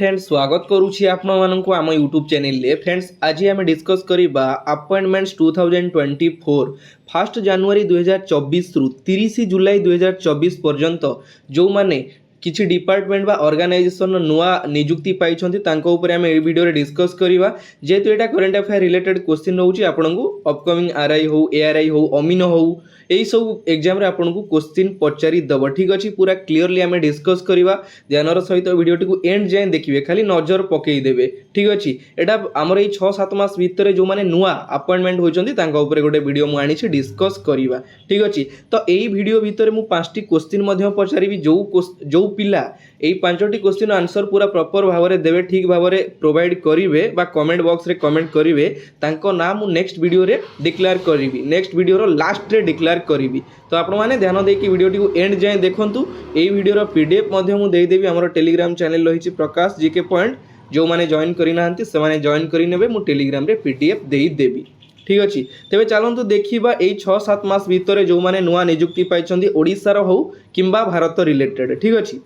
Friends स्वागत करुछि आपनମାନଙ୍କୁ ଆମ YouTube channel रे। फ्रेंड्स आज आम डिस्कस करबा अपॉइंटमेंट्स 2024 1 जनवरी 2024 रु 30 जुलाई 2024 पर्यंत जो माने किछि डिपार्टमेंट बा ऑर्गेनाइजेशन नुआ नियुक्ति पाइछन्ति तांको ऊपर आम ए वीडियो रे डिस्कस करबा जेतु एटा करंट अफेयर रिलेटेड क्वेश्चन रहउछि आपनଙ୍କୁ अपकमिंग आरआई हो एआरआई हो अमीनो हो यही सब एग्जाम रे आपनଙ୍କୁ क्वेश्चन पचारि दब। ठीक अछि पूरा क्लियरली आम डिस्कस करबा ध्यानर सहित वीडियोटी को एंड जाए देखिए खाली नजर पकई देबे। ठीक अछि एटा हमर ए 6-7 मास भितर जो माने नुआ अपॉइंटमेंट होइछन्ति तांका ऊपर गोटे वीडियो मु आनी छि डिस्कस करबा। ठीक अछि तो एई वीडियो भितर मु 5टी क्वेश्चन मध्य पचारिबी जो पिला एई 5टी क्वेश्चन आंसर पूरा प्रॉपर भाबरे देबे ठीक भाबरे प्रोवाइड करिवे बा कमेंट बॉक्स रे कमेंट करिवे तांको नाम मु नेक्स्ट वीडियो रे डिक्लेयर करिवि नेक्स्ट वीडियो रो लास्ट रे डिक्लेयर करिवि। तो आपण माने ध्यान देकी वीडियोटी को एंड जाए देखंतु एई वीडियो रो पीडीएफ मध्य मु देई देबी हमर टेलीग्राम चैनल रही प्रकाश जीके पॉइंट जो माने जॉइन करि नाहंती से माने जॉइन करि नेबे मु टेलीग्राम रे पीडीएफ देई देबी। ठीक अछि तेबे चलंतु देखिबा एई 6-7 मास भितर जो माने नुआ नियुक्ति पाइछन्ती ओडिसा रो हो किंबा भारत रिलेटेड। ठीक अछि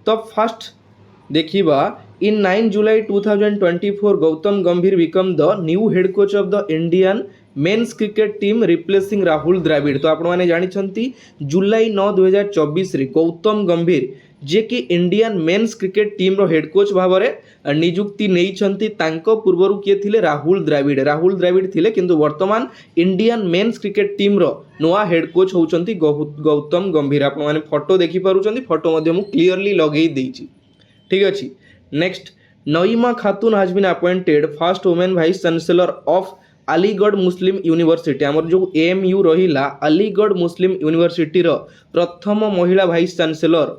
तो फर्स्ट देखिबा इन 9 जुलाई 2024 Gautam Gambhir become the new head coach of the Indian men's cricket team replacing Rahul Dravid. तो आपण माने जानिछन्ती जुलाई 9 2024 रे गौतम गंभीर जे कि इंडियन मेन्स क्रिकेट टीम रो हेड कोच भाबरे नियुक्ति नेइछन्ती तांको पूर्वरु किए थिले राहुल द्रविड़ थिले किंतु वर्तमान इंडियन मेन्स क्रिकेट टीम रो नोआ हेड कोच होउछन्ती गौतम गंभीर। आपण माने फोटो देखि पारुछन्ती फोटो मध्ये मु क्लियरली लगेई देइछि। ठीक अछि next Naima Khatun has been appointed first women vice chancellor of Aligarh Muslim University. आमर जो एएमयू रहिला अलीगढ़ मुस्लिम यूनिवर्सिटी रो प्रथम महिला वाइस चांसलर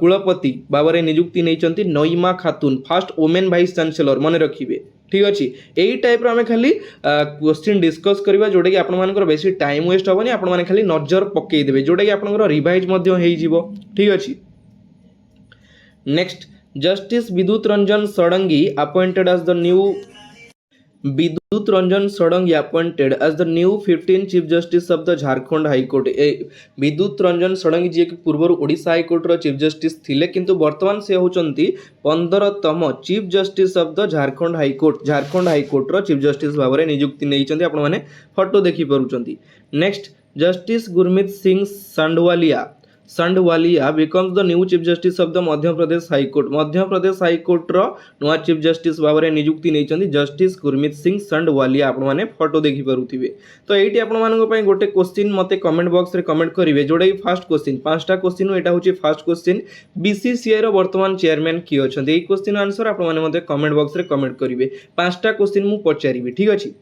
कुलपति बाबरे नियुक्ति नेइचंती नईमा खातून फर्स्ट वुमेन वाइस चांसलर मन रखिबे। ठीक अछि एई टाइप रो हमें खाली क्वेश्चन डिस्कस करबा जोडे कि आपण मानकर बेसी टाइम वेस्ट होबनी आपण माने खाली नजर पकई देबे जोडे कि आपनकर रिवाइज मध्ये हेइ जिवो। ठीक अछि next justice Vidyut Ranjan Sarangi appointed as the new Vidyut Ranjan Sarangi appointed as the new 15 chief justice of the Jharkhand high court. Vidyut Ranjan Sarangi ji कि पूर्व ओडिशा हाईकोर्ट रो चीफ जस्टिस थिले किंतु वर्तमान से होचंती 15तम chief justice of the Jharkhand high court रो चीफ जस्टिस भाबरे नियुक्ति नेइचंती आपण माने फोटो देखि परुचंती। Next justice Gurmeet Singh Sandhawalia becomes the new chief justice of the Madhya Pradesh high court रो नुआ चीफ जस्टिस भाबरे नियुक्ति नेइचंती जस्टिस गुरमीत सिंह सांडवालिया। आपण माने फोटो देखि परुथिबे। तो एठी आपण मानको पय गोटे क्वेश्चन मते कमेंट बॉक्स रे कमेंट करिवे जोडे फर्स्ट क्वेश्चन 5टा क्वेश्चन एटा होची फर्स्ट क्वेश्चन बीसीसीआई रो वर्तमान चेयरमैन की अछंती एई क्वेश्चन आंसर आपण माने मते कमेंट बॉक्स रे कमेंट करिवे 5टा क्वेश्चन मु पचारिबे। ठीक अछि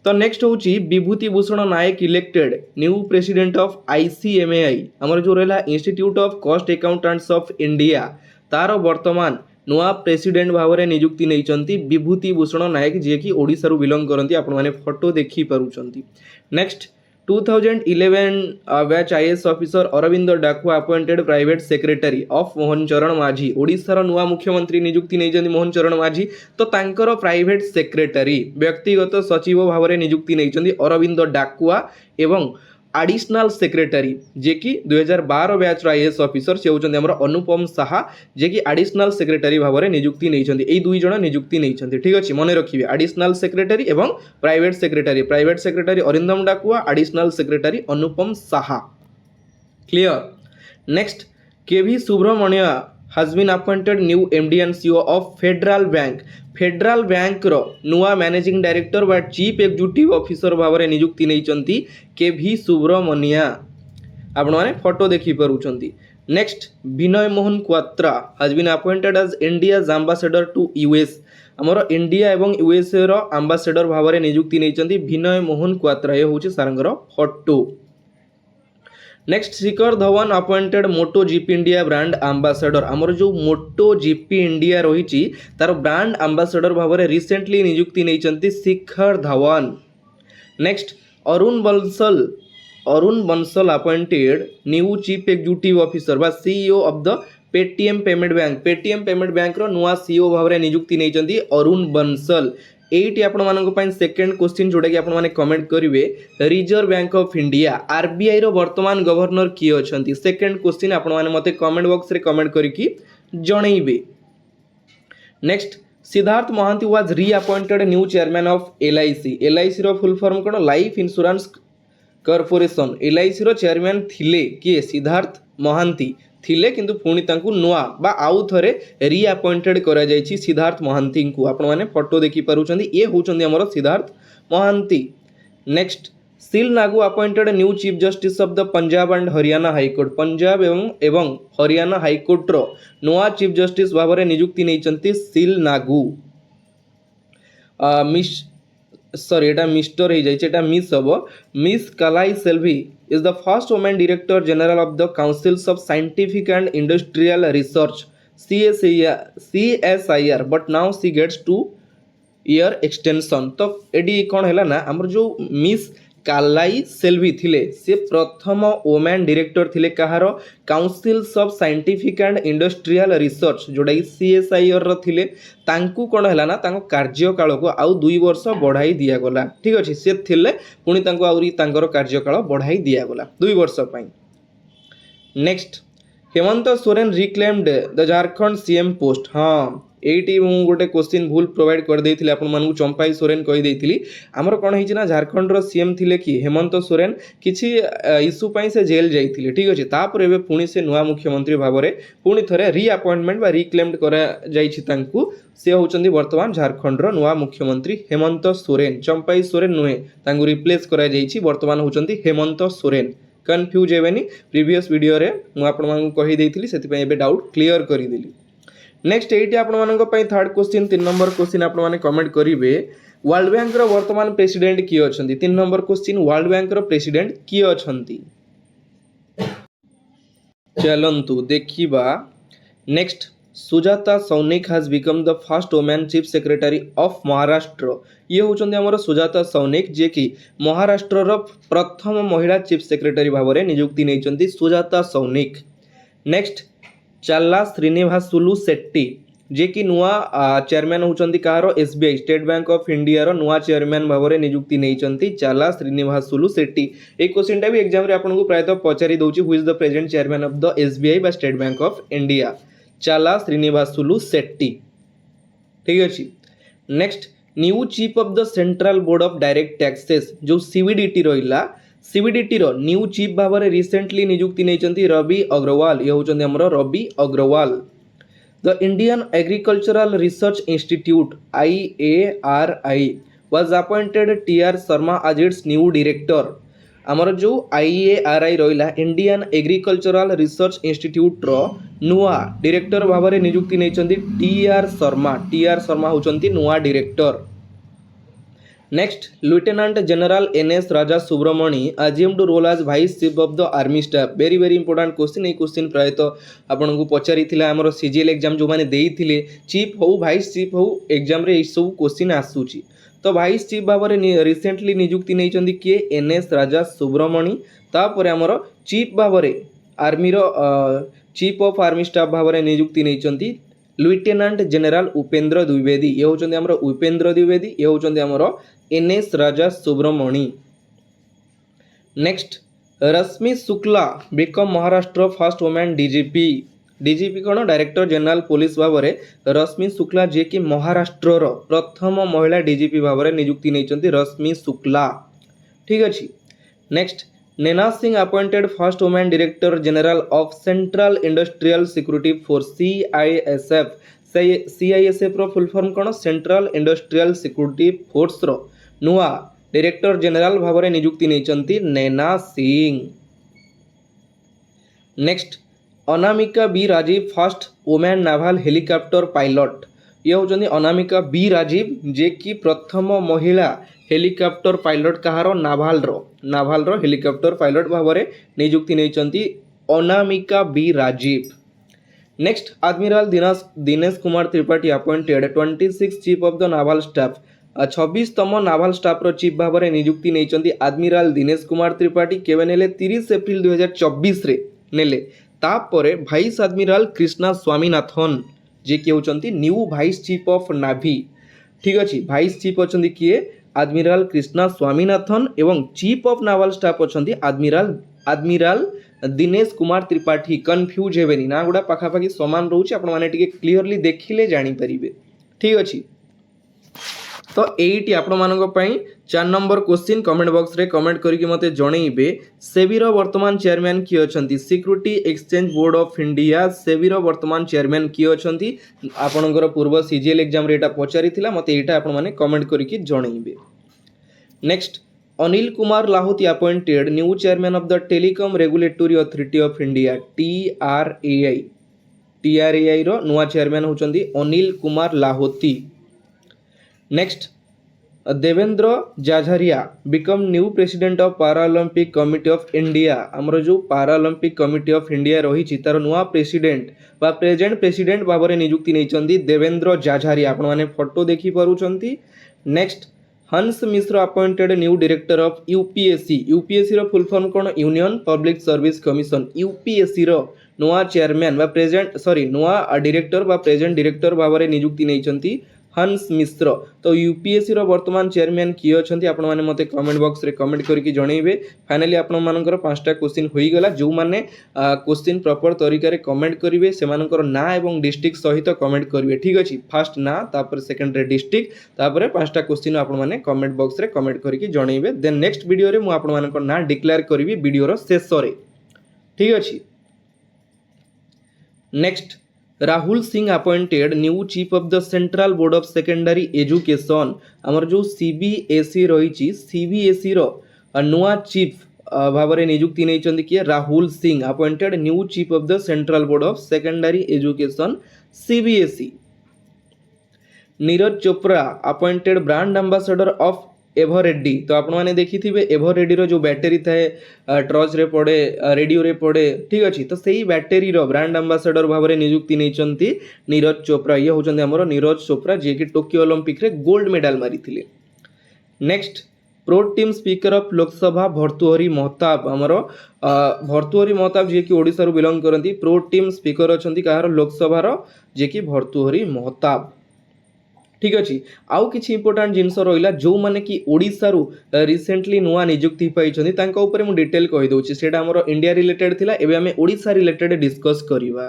तो नेक्स्ट होची विभूति भूषण नायक elected new president of ICMAI हमर जो रहला institute of cost accountants of India तार वर्तमान नुआ प्रेसिडेंट भावरे नियुक्ति नेइचंती विभूति भूषण नायक जे कि ओडिसा रु बिलोंग करंती आपण माने फोटो देखि पारुचंती। Next 2011 batch IAS officer Arvind Dakua appointed private secretary of Mohan Charan Majhi Odisha नुआ मुख्यमंत्री नियुक्ति नेइचंती मोहन चरण माझी। तो तांकर प्राइवेट सेक्रेटरी व्यक्तिगत सचिव भावरे नियुक्ति नेइचंती अरविंद डाकुआ एवं एडिशनल सेक्रेटरी जे कि 2012 बैच आईएएस ऑफिसर से होचंती हमर अनुपम साहा जे कि एडिशनल सेक्रेटरी भावरे नियुक्ति नेइचंती एई दुई जण नियुक्ति नेइचंती। ठीक अछि मने रखिबे एडिशनल सेक्रेटरी एवं private secretary Arindam Dakua additional secretary Anupam Saha. Clear next KV Subramanya has been appointed new MD and CEO of Federal Bank रो नुआ मैनेजिंग डायरेक्टर बा चीफ एग्जीक्यूटिव ऑफिसर भावरे नियुक्ति नेइचंती केवी सुब्रमण्या। आपण माने फोटो देखि परुचंती। Next Vinay Mohan Kwatra has been appointed as India's ambassador to US हमर इंडिया एवं यूएसए रो एम्बेसडर भावरे नियुक्ति नेइचंती विनय मोहन क्वात्रा ए होची सारंगर photo. Next Shikhar Dhawan appointed मोटो जीपी इंडिया ब्रांड एम्बेसडर हमर जो मोटो जीपी इंडिया रही तार ब्रांड एम्बेसडर भावरे रिसेंटली नियुक्ति नेइचंती Shikhar Dhawan. Next Arun Bansal appointed new chief executive officer बा CEO of the Paytm payment bank रो नुआ सीईओ भावरे नियुक्ति नेइचंती अरुण बंसल। एटी आपण मानको पय सेकंड क्वेश्चन जोडा कि आपण माने कमेंट करिवे Reserve Bank of India RBI रो वर्तमान गवर्नर की अछंती सेकंड क्वेश्चन आपण माने मते कमेंट बॉक्स रे कमेंट करिकि जणैबे। Next Siddharth Mahanty was reappointed new chairman of LIC रो फुल फॉर्म कौन लाइफ इंश्योरेंस कॉर्पोरेशन एलआईसी रो चेयरमैन थिले किए सिद्धार्थ महांती थिले किंतु पुणी तांकु नुआ बा आउ थरे रीअपॉइंटेड करा जायछि सिद्धार्थ महांती को आपण माने फोटो देखि पारुछंदी ये होउछंदी हमर Siddharth Mahanti. Next Sheel Nagu appointed new chief justice of the Punjab and Haryana high court Punjab एवं हरियाणा हाईकोर्ट रो नुआ चीफ जस्टिस भाव में नियुक्ति नहीं सील नागू मिस्टर हो मिस हम miss Kalai Selvi is the first women director general of the councils of scientific and industrial research CSIR but now she gets 2 year extension. तो एडी कौन है ना आमर जो मिस कालाई सेल्वी थिले से प्रथम वुमेन डायरेक्टर थिले कहार Councils of scientific and industrial Research जोटा कि CSIR रो थिले तांकू कोन हैला ना तांको कार्यकाल को आउ 2 वर्ष बढ़ाई दिया गला। ठीक अछि से थिले पुनी तांको आउरी तांकर कार्यकाल बढ़ाई दिया गला 2 वर्ष पई। Next Hemant Soren reclaimed the Jharkhand CM post. हाँ एटी मु गोटे क्वेश्चन भूल प्रोवाइड कर देइथिले आपन मानकु चंपाई सोरेन कहि देइथिली हमर कोन हिछि ना झारखंड रो सीएम थिले कि हेमंत सोरेन किछि इश्यू पई से जेल जाइथिले। ठीक अछि तापर एबे पुणी से नुआ मुख्यमंत्री भाबरे पुणी थरे रीअपॉइंटमेंट बा रिक्लेम्ड करा जाइछि तांकु से होचंदी वर्तमान झारखंड रो नुआ मुख्यमंत्री हेमंत सोरेन चंपाई सोरेन नुहे तांगु रिप्लेस करा जाइछि वर्तमान होचंदी हेमंत सोरेन। कन्फ्यूज हेबेनी प्रीवियस वीडियो रे मु आपन मानकु कहि देइथिली सेति पई एबे डाउट क्लियर करि देली। नेक्स्ट एटी आपण मानक पई थर्ड क्वेश्चन 3 नंबर क्वेश्चन आपण माने कमेंट करिवे वर्ल्ड बैंक रो वर्तमान प्रेसिडेंट किए अछंती 3 नंबर क्वेश्चन वर्ल्ड बैंक रो प्रेसिडेंट किए अछंती चलंतु देखिबा। Next Sujata Saunik has become the first women chief secretary of Maharashtra. ये होचंदी हमर सुजाता सौनिक जे कि महाराष्ट्र रो प्रथम महिला चीफ सेक्रेटरी भाबरे नियुक्ति नैचंती सुजाता सौनिक। नेक्स्ट चाला श्रीनिवासुलु सेट्टी जे कि नुआ चेयरमैन होचंती कहारो SBI State Bank of India रो नुआ चेयरमैन भाबरे नियुक्ति नैचंती चाला श्रीनिवासुलु सेट्टी। ए क्वेश्चन टा भी एग्जाम रे आपन को प्रायतः पचारि दउची who is the present chairman of the SBI बा State Bank of India Challa Srinivasulu Setty. ठीक अछि। Next new chief of the Central Board of Direct Taxes जो CBDT रहिला CBDT रो न्यू चीफ भाबरे रिसेंटली नियुक्ति नैचंती रवि अग्रवाल। ये होचंदी हमरो Ravi Agarwal. The Indian Agricultural Research Institute IARI was appointed TR Sharma as its new director. हमर जो IARI रहिला इंडियन एग्रीकल्चरल रिसर्च इंस्टीट्यूट रो नुआ डायरेक्टर भाबरे नियुक्ति नैचंती TR शर्मा होचंती नुआ director. Next lieutenant general NS Raja Subramani assumed role as vice chief of the army staff. Very important question ए क्वेश्चन प्रायतः आपन को पचारि थिला हमर CGL एग्जाम जो माने देइथिले चीफ हो वाइस चीफ हो एग्जाम रे ए सब क्वेश्चन आसुची। तो वाइस चीफ भाबरे रिसेंटली नियुक्ति नैचंदी के NS राजा सुब्रमणी तापर हमर चीफ भाबरे आर्मी रो चीफ ऑफ आर्मी स्टाफ भाबरे नियुक्ति नैचंती लेफ्टिनेंट जनरल उपेंद्र द्विवेदी। ये होचंदी हमर उपेंद्र द्विवेदी ये होचंदी हमर NS Raja Subramani. Next Rashmi Shukla become Maharashtra first women DGP कौन डायरेक्टर जनरल पुलिस भावरे रश्मि शुक्ला जे कि महाराष्ट्र रो प्रथम महिला DGP भावरे नियुक्ति नैचंती रश्मि शुक्ला। ठीक अछि। Next Naina Singh appointed first women director general of Central Industrial Security Force CISF रो फुल फॉर्म कौन सेंट्रल इंडस्ट्रियल सिक्योरिटी फोर्स रो नुआ डायरेक्टर जनरल भावरे नियुक्ति नैचंती Naina Singh. Next Anamika B Rajeev first women naval helicopter pilot. ये होचंदी अनामिका बी राजीव जे कि प्रथम महिला हेलिकॉप्टर पायलट कहारो नाभाल रो हेलिकॉप्टर पायलट भावरे नियुक्ति नैचंती Anamika B Rajeev. Next admiral Dinesh Kumar Tripathi appointed 26 chief of the naval staff 26तम नावल स्टाफ रो चीफ भावरे नियुक्ति नैचंती एडमिरल दिनेश कुमार त्रिपाठी केवे नेले 30 एप्रिल 2024 रे नेले। तापरे भाइस एडमिरल कृष्णा स्वामीनाथन जे कि होचंती new vice chief of navy. ठीक अछि भाइस चीफ अछंती किए एडमिरल कृष्णा स्वामीनाथन एवं चीफ ऑफ नावल स्टाफ अछंती एडमिरल दिनेश कुमार त्रिपाठी। कन्फ्यूज हेबेनी ना गुडा पाखापाखि समान रहउची आपण माने टिके क्लियरली देखिले जानि परिबे। ठीक अच्छे। तो यही आपण 4 नंबर क्वेश्चन कमेंट बॉक्स रे कमेंट करके मते जणैबे सेबी रो वर्तमान चेयरमैन किए अछंती security exchange board of India SEBI रो वर्तमान चेयरमैन किए अछंती आपणकर पूर्व सीजीएल एग्जाम रे एटा पचारिथिला मते एटा आपण माने कमेंट करके जणैबे। Next Anil Kumar Lahoti appointed new chairman of the Telecom Regulatory Authority of India TRAI रो नुआ चेयरमैन होचंती Anil Kumar Lahoti. Next Devendra Jhajharia become new president of Paralympic Committee of India आमर जो पैरालंपिक कमिटी ऑफ इंडिया रही तार नुआ प्रेसिडेंट बा प्रेजेंट प्रेसिडेंट भाव में नियुक्ति नहीं देवेंद्र जाझरिया आपण मैंने फोटो देखी पारुचंती। Next Hans Mishra appointed new director of UPSC रो फुल फॉर्म कौन Union Public Service Commission UPSC रो नुआ चेयरमैन बा प्रेजेंट नुआ डायरेक्टर बा प्रेजेंट डायरेक्टर भाव में नियुक्ति नहीं हंस मिश्र। तो यूपीएससी रो वर्तमान चेयरमैन किए अछंती आपण माने मते कमेंट बॉक्स रे कमेंट करके जणैबे। फाइनली आपण मानकर 5टा क्वेश्चन होई गला जो माने क्वेश्चन प्रॉपर तरीका रे कमेंट करिवे से मानकर ना एवं डिस्ट्रिक्ट सहित कमेंट करिवे ठीक अछि। फर्स्ट ना तापर सेकंड रे डिस्ट्रिक्ट तापर 5टा क्वेश्चन आपण माने कमेंट बॉक्स रे कमेंट करके जणैबे। देन नेक्स्ट वीडियो रे मु आपण मानकर ना डिक्लेयर करिवि वीडियो रो शेष रे ठीक अछि। Next Rahul Singh appointed new chief of the Central Board of Secondary education आमर जो सीबीएसई रही सीबीएसई रो नुआ चीफ भाव में नियुक्ति नहीं किए Rahul Singh appointed new chief of the Central Board of Secondary Education CBSE. Neeraj Chopra appointed brand ambassador of Eveready. तो आपण मैंने देखी थे एभरेडी रो जो बैटेरी थाए टॉर्च रे पड़े रेडियो रे पड़े ठीक अच्छे। तो सही बैटेरी रो ब्रांड एम्बेसडर भाव में नियुक्ति नहीं नीरज चोपड़ा ये होचंती हमरो नीरज चोपड़ा जे कि टोक्यो ओलंपिक रे गोल्ड मेडल मारी थिले। Next pro tem speaker of Lok Sabha Bhartruhari Mahtab हमरो भर्तृहरि महताब जे कि ओडिसा रो बिलोंग करंती प्रो टीम स्पीकर अछंती कहार लोकसभा रो जे कि भर्तृहरि महताब ठीक अच्छे। आउ किछि इंपोर्टेंट जिनस रहिला जो माने कि ओडिसा रु रिसेंटली नुआ नियुक्ति पाइछन्ती तांका ऊपर मु डिटेल कहि दउछि सेटा हमर इंडिया रिलेटेड थिला एबे हमें ओडिसा रिलेटेड डिस्कस करिवा।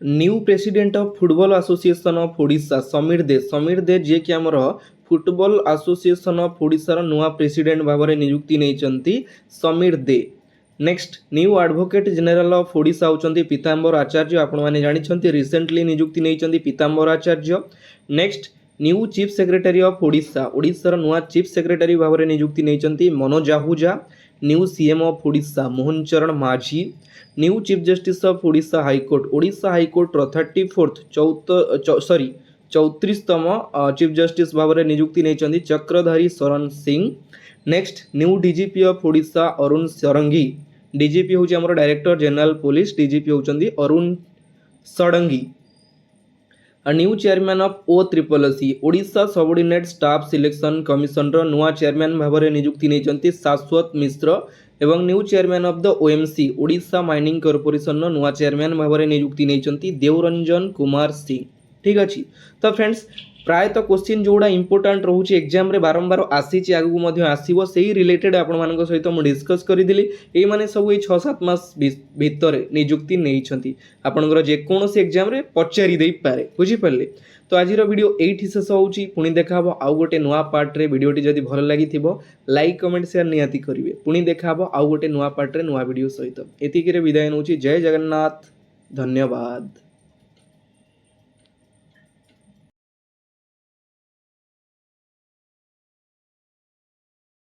New president of Football Association of Odisha Samir De जे कि हमर फुटबॉल एसोसिएशन ऑफ ओडिशा रो नुआ प्रेसिडेंट भाव में नियुक्ति नैचंती Samir De. Next new advocate general of Odisha होचंती पीताम्बर आचार्य आपण माने जानिछंती रिसेंटली नियुक्ति नैचंती Pitambar Acharya. Next new chief secretary of Odisha रो नुआ चीफ सेक्रेटरी भाव में नियुक्ति नैचंती Manoj Ahuja. New CM of Odisha Mohan Charan Majhi. New chief justice of Odisha high court रो 34तम चीफ जस्टिस भाव में नियुक्ति नैचंती Chakradhari Sharan Singh. Next new DGP of Odisha Arun Sarangi. DGP हूँ आम डायरेक्टर जनरल पुलिस डीजीपी होती Arun Sarangi. New chairman of OSSC Odisha subordinate staff selection commission रो नुआ चेयरमैन भाव में नियुक्ति नहीं शाश्वत मिश्र एवं new chairman of the OMC Odisha mining corporation रो नुआ चेयरमैन भाव में नियुक्ति नहीं देवरंजन कुमार सिंह ठीक अच्छे। तो फ्रेंड्स प्रायतः क्वेश्चन जोड़ा इंपोर्टेंट रोचे एग्जाम रे बारंबार आसी आगू आसो से रिलेटेड आपण सहित मुझे डिस्कस करी ये माने सब 6-7 मास भितर नियुक्ति नहीं आपंकर जेकोसी एग्जाम रे पचारि दे पारे बुझीपारे। तो आज वीडियो ये शेष होची पुणी देखा आउ गोटे नुआ पार्ट रे वीडियोटी जदि भल लगी लाइक कमेंट शेयर निहाती करेंगे पुणी देखा आउ गोटे नुआ पार्ट रे नुआ वीडियो सहित एतिकी विदाय नौची। जय जगन्नाथ धन्यवाद।